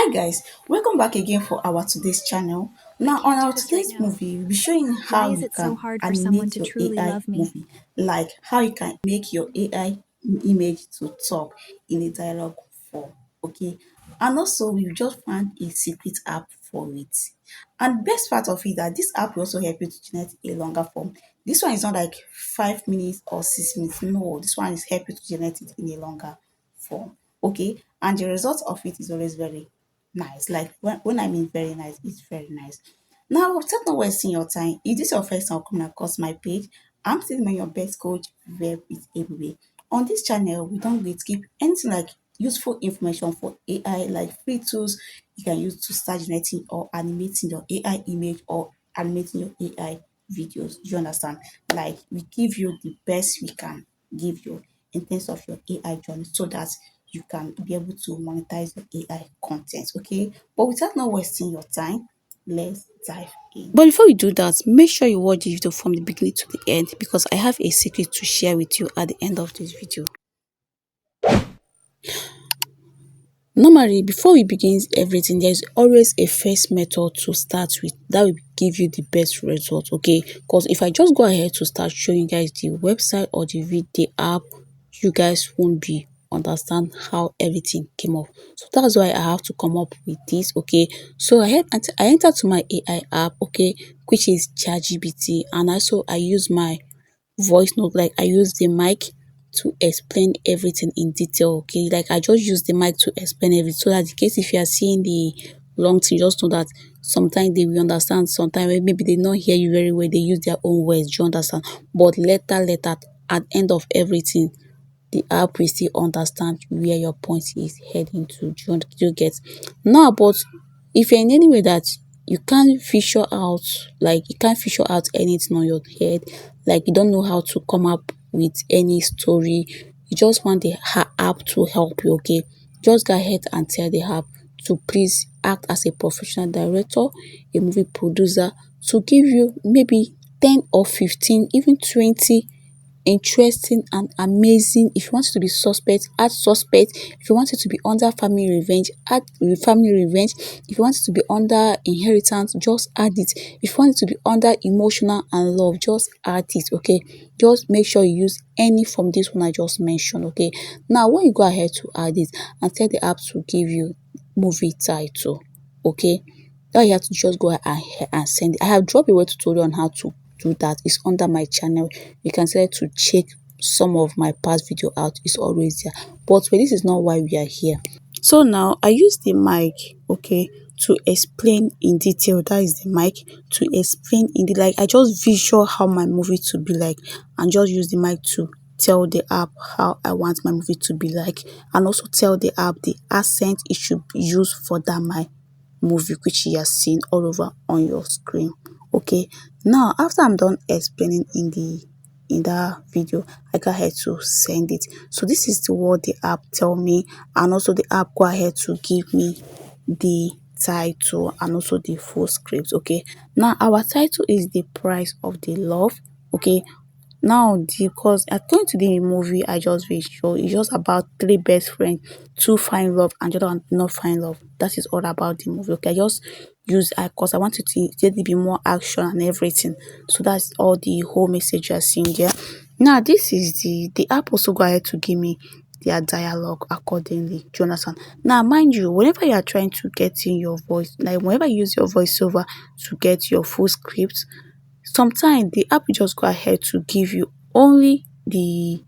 Hi guys, welcome back again for our today's channel. I Now on can't do our this right today's now. movie, we'll be showing Why how is you it so can hard for someone animate to your truly AI love me? movie, like how you can make your AI image to talk in a dialogue form. Okay, and also we just found a secret app for it. And best part of it that this app will also help you to generate a longer form. This one is not like 5 minutes or 6 minutes. No, this one is help you to generate it in a longer form. Okay, and the result of it is always very nice. Like when I mean very nice, it's very nice. Now, without not wasting your time, if this is your first time coming across my page, I'm still your best coach, Web with ABB. On this channel, we don't gatekeep anything like useful information for AI, like free tools you can use to start generating or animating your AI image or animating your AI videos. Do you understand? Like we give you the best we can give you in terms of your AI journey so that you can be able to monetize your AI content. Okay. But without not wasting your time, let's dive in. But before we do that, make sure you watch the video from the beginning to the end because I have a secret to share with you at the end of this video. Normally, before we begin everything, there's always a first method to start with that will give you the best result, okay? Because if I just go ahead to start showing you guys the website or the app, you guys won't be understand how everything came up. So that's why I have to come up with this, okay? So I entered to my AI app, okay, which is ChatGPT, and also I use my voice note, like I use the mic to explain everything in detail, okay? Like I just use the mic to explain everything so that in case if you are seeing the long thing, just know that sometimes they will understand, sometimes maybe they not hear you very well, they use their own words, do you understand? But later, at end of everything, the app will still understand where your point is heading to. Do you get? Now, but if you're in any way that you can't figure out, like you can't figure out anything on your head, like you don't know how to come up with any story, you just want the app to help you, okay? Just go ahead and tell the app to please act as a professional director, a movie producer, to give you maybe 10 or 15, even 20 interesting and amazing. If you want it to be suspect, add suspect. If you want it to be under family revenge, add family revenge. If you want it to be under inheritance, just add it. If you want it to be under emotional and love, just add it, okay? Just make sure you use any from this one I just mentioned, okay? Now when you go ahead to add it and tell the app to give you movie title, okay? All you have to just go ahead and send it. I have dropped a web tutorial on how to do that. It's under my channel. You can select to check some of my past video out. It's always there. But this is not why we are here. So now I use the mic, okay, to explain in detail. That is the mic to explain in the, like I just visual how my movie to be like, and just use the mic to tell the app how I want my movie to be like, and also tell the app the accent it should use for that my movie which you are seeing all over on your screen. Okay, now after I'm done explaining in that video, I go ahead to send it. So this is the what the app tell me, and also the app go ahead to give me the title and also the full script. Okay, now our title is The Price of the Love. Okay, now because according to the movie I just read show, it's just about three best friends, two find love and the other one not find love. That is all about the movie. Okay, I just use because I wanted to let it be more action and everything. So that's all the whole message you're seeing there. Now this is the app also go ahead to give me their dialogue accordingly. Do you understand? Now mind you, whenever you are trying to get in your voice, like whenever you use your voiceover to get your full script, sometimes the app will just go ahead to give you only the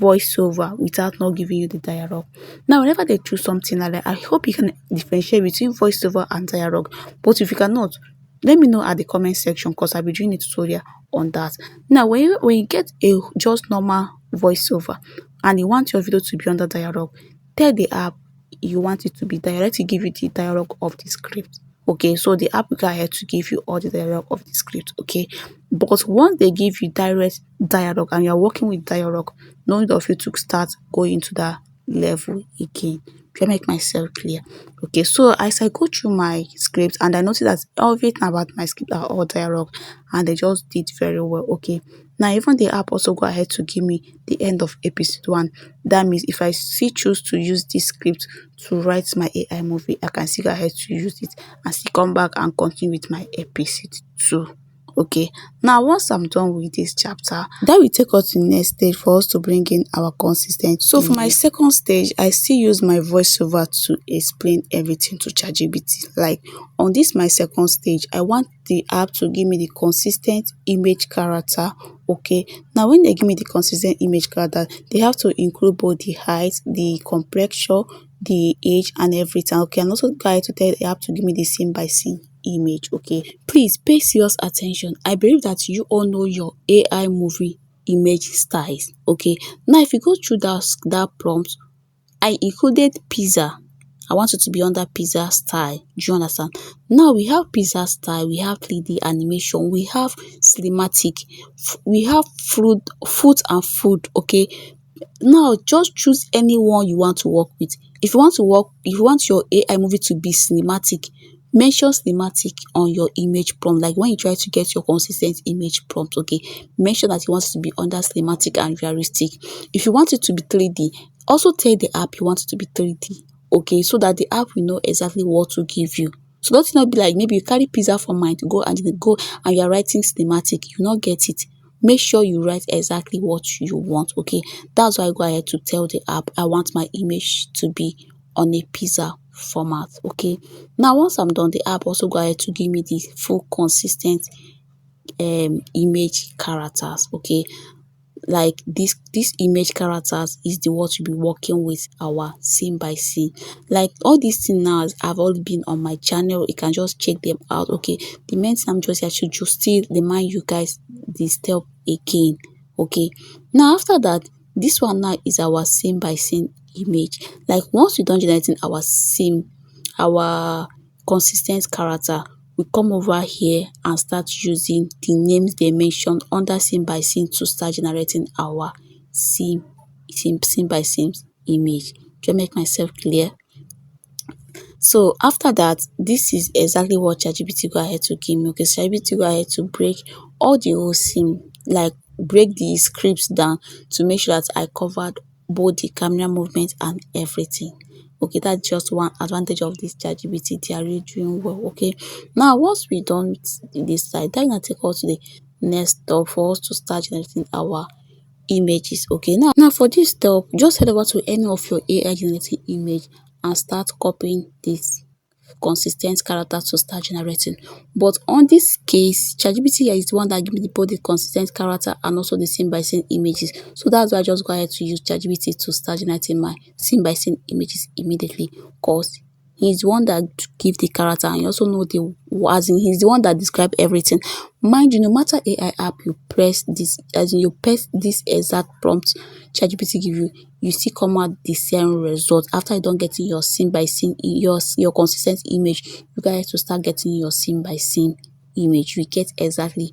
voiceover without not giving you the dialogue. Now, whenever they choose something like that, I hope you can differentiate between voiceover and dialogue. But if you cannot, let me know at the comment section because I'll be doing a tutorial on that. Now, when you get a just normal voiceover and you want your video to be under dialogue, tell the app you want it to be direct to give you the dialogue of the script. Okay, so the app will go ahead to give you all the dialogue of the script. Okay, but once they give you direct dialogue and you're working with dialogue, no need of you to start going into that level again. Do I make myself clear? Okay, so as I go through my script and I notice that everything about my script are all dialogue and they just did very well. Okay, now even the app also go ahead to give me the end of episode 1. That means if I still choose to use this script to write my AI movie, I can still go ahead to use it and still come back and continue with my episode 2. Okay, now once I'm done with this chapter, that will take us to the next stage for us to bring in our consistent. So for my second stage, I still use my voiceover to explain everything to ChatGPT. Like on this my second stage, I want the app to give me the consistent image character. Okay, now when they give me the consistent image character, they have to include both the height, the complexion, the age and everything. Okay, and also guide to tell the app to give me the scene by scene image. Okay, please pay serious attention. I believe that you all know your AI movie image styles. Okay, now if you go through that prompt, I included pizza. I want it to be under pizza style. Do you understand? Now we have pizza style, we have 3D animation, we have cinematic, we have food and food. Okay, now just choose any one you want to work with. If you want your AI movie to be cinematic, mention cinematic on your image prompt. Like when you try to get your consistent image prompt, okay, mention that you want it to be under cinematic and realistic. If you want it to be 3D, also tell the app you want it to be 3D, okay, so that the app will know exactly what to give you. So don't not be like maybe you carry pizza from mind to go and you are writing cinematic, you not get it. Make sure you write exactly what you want. Okay, that's why I go ahead to tell the app I want my image to be on a pizza format. Okay, now once I'm done, the app also go ahead to give me the full consistent image characters. Okay, like this image characters is the what you'll be working with our scene by scene. Like all these things now have all been on my channel, you can just check them out. Okay, the main thing I'm just here to just still remind you guys this step again. Okay, now after that, this one now is our scene by scene image. Like once we done generating our scene, our consistent character, we come over here and start using the names they mentioned under scene by scene to start generating our scene by scene image. Do I make myself clear? So after that, this is exactly what ChatGPT go ahead to give me. Okay, so ChatGPT go ahead to break all the whole scene, like break the scripts down to make sure that I covered both the camera movement and everything. Okay, that's just one advantage of this ChatGPT. They are really doing well. Okay, now once we done with this side, that gonna take us to the next step for us to start generating our images. Okay, now for this step, just head over to any of your AI generated image and start copying this consistent character to start generating. But on this case, ChatGPT is the one that give me both the consistent character and also the scene by scene images. So that's why I just go ahead to use ChatGPT to start generating my scene by scene images immediately, because he's the one that give the character and you also know the as in he's the one that describe everything. Mind you, no matter AI app you press this, as in you press this exact prompt ChatGPT give you, you still come out the same result. After you don't getting your scene by scene your consistent image, you guys to start getting your scene by scene image. You get exactly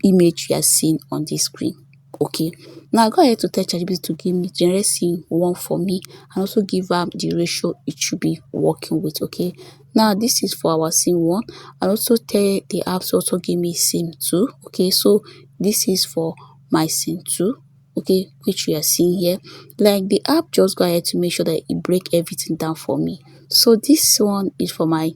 image you are seeing on this screen. Okay, now go ahead to tell ChatGPT to give me generate scene one for me and also give am the ratio it should be working with. Okay, now this is for our scene 1. I also tell the app to also give me scene 2. Okay, so this is for my scene 2, okay, which we are seeing here. Like the app just go ahead to make sure that it break everything down for me. So this one is for my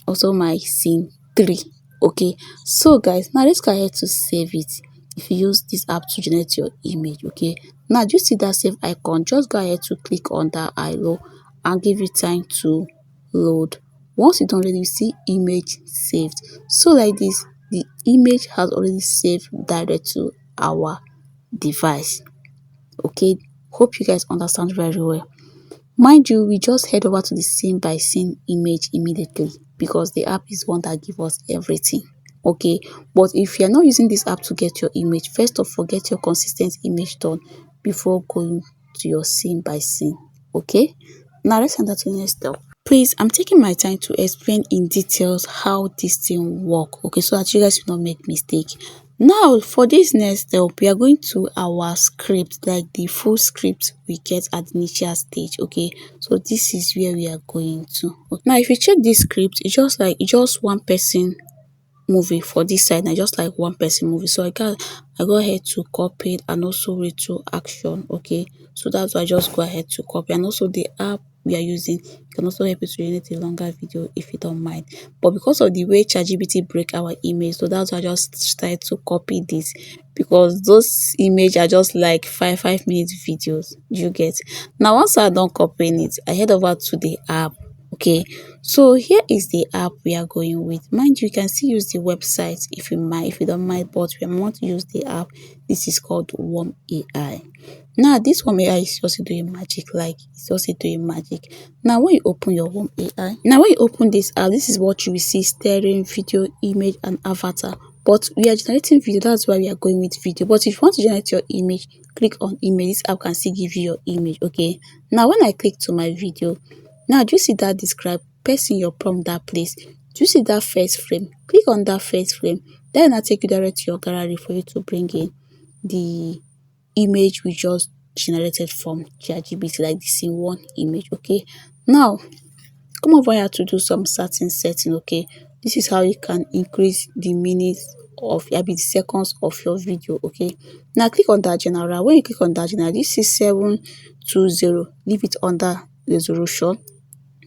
also my scene 3. Okay, so guys, now let's go ahead to save it. If you use this app to generate your image, okay, now do you see that save icon? Just go ahead to click on that arrow and give it time to load. Once you don't already see image saved, so like this, the image has already saved direct to our device. Okay, hope you guys understand very well. Mind you, we just head over to the scene by scene image immediately because the app is one that give us everything. Okay, but if you're not using this app to get your image, first of all, get your consistent image done before going to your scene by scene. Okay, now let's enter to the next step. Please, I'm taking my time to explain in details how this thing work, okay, so that you guys will not make mistake. Now for this next step, we are going to our script, like the full script we get at the initial stage. Okay, so this is where we are going to. Okay. Now if you check this script, it's just one person movie for this side na, just like one person movie. So I go ahead to copy it and also read to action. Okay, so that's why I just go ahead to copy. And also the app we are using can also help you to generate a longer video if you don't mind. But because of the way ChatGPT break our image, so that's why I just started to copy this, because those image are just like five minute videos. You get. Now once I don copying it, I head over to the app. Okay, so here is the app we are going with. Mind you, you can still use the website if you mind, if you don't mind, but we want to use the app. This is called Wan AI. Now this Wan AI is also doing magic, like it's also doing magic. Now when you open your Wan AI, now when you open this app, this is what you will see: steering, video, image, and avatar. But we are generating video, that's why we are going with video. But if you want to generate your image, click on image. This app can still give you your image. Okay, now when I click to my video, now do you see that describe? Paste in your prompt that place. Do you see that first frame? Click on that first frame. Then I take you direct to your gallery for you to bring in the image we just generated from ChatGPT, like the scene one image. Okay, now come over here to do some certain setting. Okay, this is how you can increase the minutes of, the seconds of your video. Okay, now click on that general. When you click on that general, this is 720. Leave it under resolution.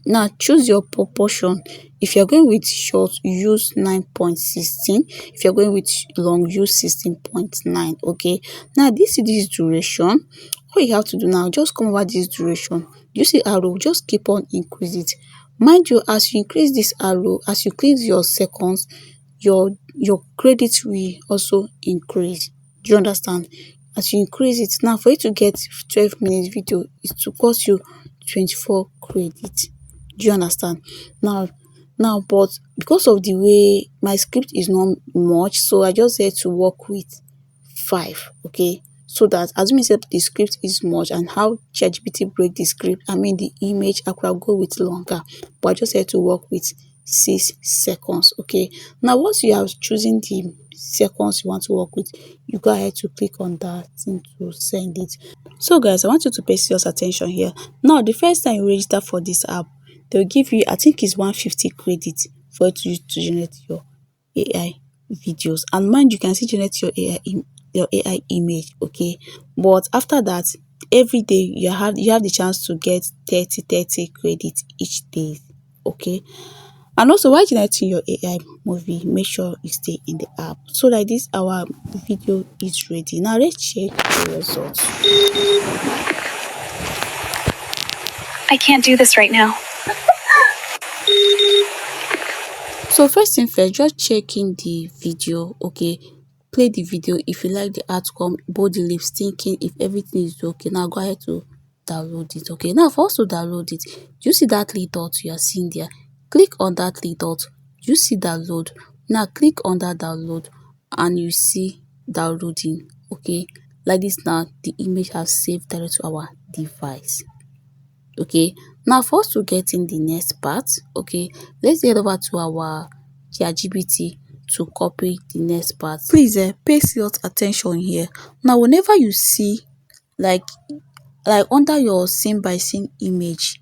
Now choose your proportion. If you're going with short, use 9.16. If you're going with long, use 16.9. Okay, now this duration. What you have to do now, just come over this duration. You see arrow, just keep on increase it. Mind you, as you increase this arrow, as you increase your seconds, your credit will also increase. Do you understand? As you increase it, now for you to get 12 minutes video, it to cost you 24 credit. Do you understand? Now but because of the way my script is not much, so I just had to work with 5. Okay, so that assuming say the script is much and how ChatGPT break the script, I mean the image, I could have go with longer, but I just had to work with 6 seconds. Okay, now once you have chosen the seconds you want to work with, you go ahead to click on that thing to send it. So guys, I want you to pay serious attention here. Now the first time you register for this app, they'll give you, I think it's 150 credit for you to use to generate your AI videos. And mind you can still generate your AI image. Okay, but after that, every day you have the chance to get 30 credit each day. Okay, and also while generating your AI movie, make sure you stay in the app. So like this, our video is ready. Now let's check the results. I can't do this right now. So first thing first, just checking the video. Okay, play the video. If you like the outcome, body lip syncing, if everything is okay, now go ahead to download it. Okay, now for us to download it, do you see that little dot you are seeing there? Click on that little dot. Do you see download? Now click on that download and you see downloading. Okay, like this, now the image has saved direct to our device. Okay, now for us to get in the next part, okay, let's head over to our ChatGPT to copy the next part. Please pay serious attention here. Now whenever you see like under your scene by scene image,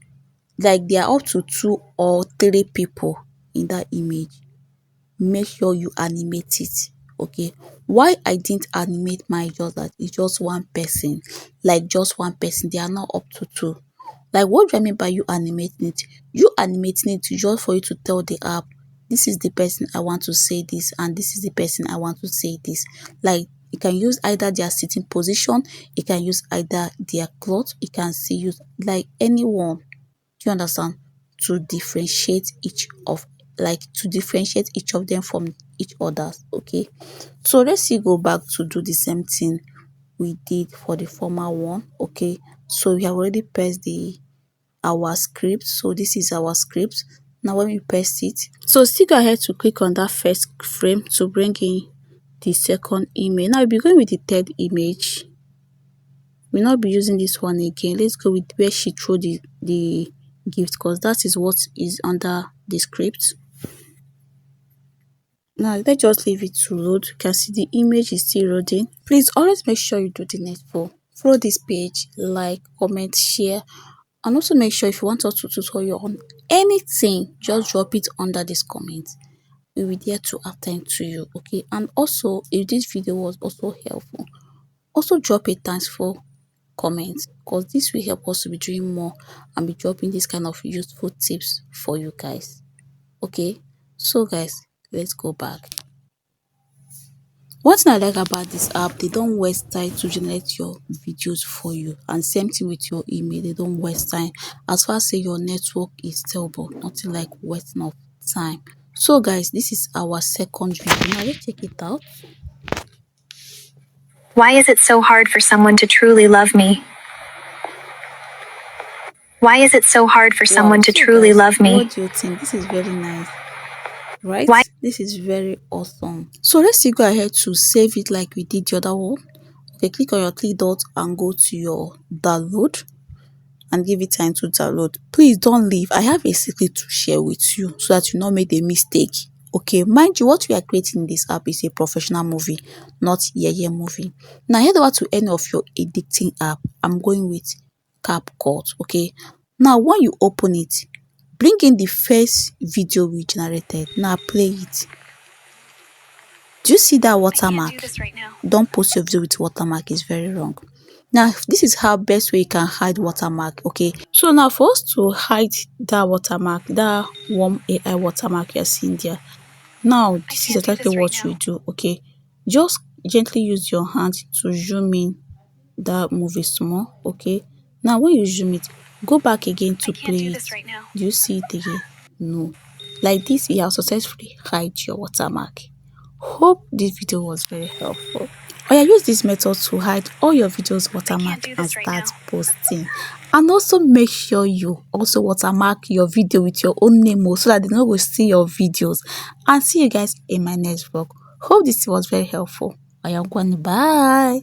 like there are up to 2 or 3 people in that image, make sure you animate it. Okay, why I didn't animate mine, just that it's just one person, like just one person, they are not up to 2. Like what do I mean by you animating it? You animating it just for you to tell the app, this is the person I want to say this and this is the person I want to say this. Like you can use either their sitting position, you can use either their cloth, you can see use like anyone. Do you understand? To differentiate each of them from each other. Okay, so let's see, go back to do the same thing we did for the former one. Okay, so we have already pressed our script. So this is our script. Now when we paste it, so still go ahead to click on that first frame to bring in the second image. Now we'll be going with the third image. We'll not be using this one again. Let's go with where she threw the gift, because that is what is under the script. Now let's just leave it to load. You can see the image is still loading. Please always make sure you do the needful. Follow this page, like, comment, share, and also make sure if you want us to tutorial on anything, just drop it under this comment. We will there to attend to you, okay? And also, if this video was also helpful, also drop a thanks for comment, because this will help us to be doing more and be dropping this kind of useful tips for you guys. Okay, so guys, let's go back. One thing I like about this app, they don't waste time to generate your videos for you, and same thing with your email, they don't waste time. As far as say your network is stable, nothing like wasting of time. So guys, this is our second video. Now let's check it out. Why is it so hard for someone to truly love me? Why is it so hard for someone to So truly guys, love me? what do you think? This is very nice, right? Why? This is very awesome. So let's see, go ahead to save it like we did the other one. Okay, click on your three dots and go to your download and give it time to download. Please don't leave. I have a secret to share with you so that you not make a mistake. Okay, mind you, what we are creating in this app is a professional movie, not yeah movie. Now head over to any of your editing app. I'm going with CapCut. Okay, now when you open it, bring in the first video we generated. Now play it. Do you see that watermark? Don't post your video with watermark, it's very wrong. Now this is how best way you can hide watermark. Okay, so now for us to hide that watermark, that Wan AI watermark you're seeing there, now this is exactly what you do. Okay, just gently use your hand to zoom in that movie small. Okay, now when you zoom it, go back again to play it. Do you see it again? No. Like this, you have successfully hide your watermark. Hope this video was very helpful. Oya, use this method to hide all your videos watermark and start posting. And also make sure you also watermark your video with your own name so that they no go see your videos. And see you guys in my next vlog. Hope this was very helpful. Oya, bye.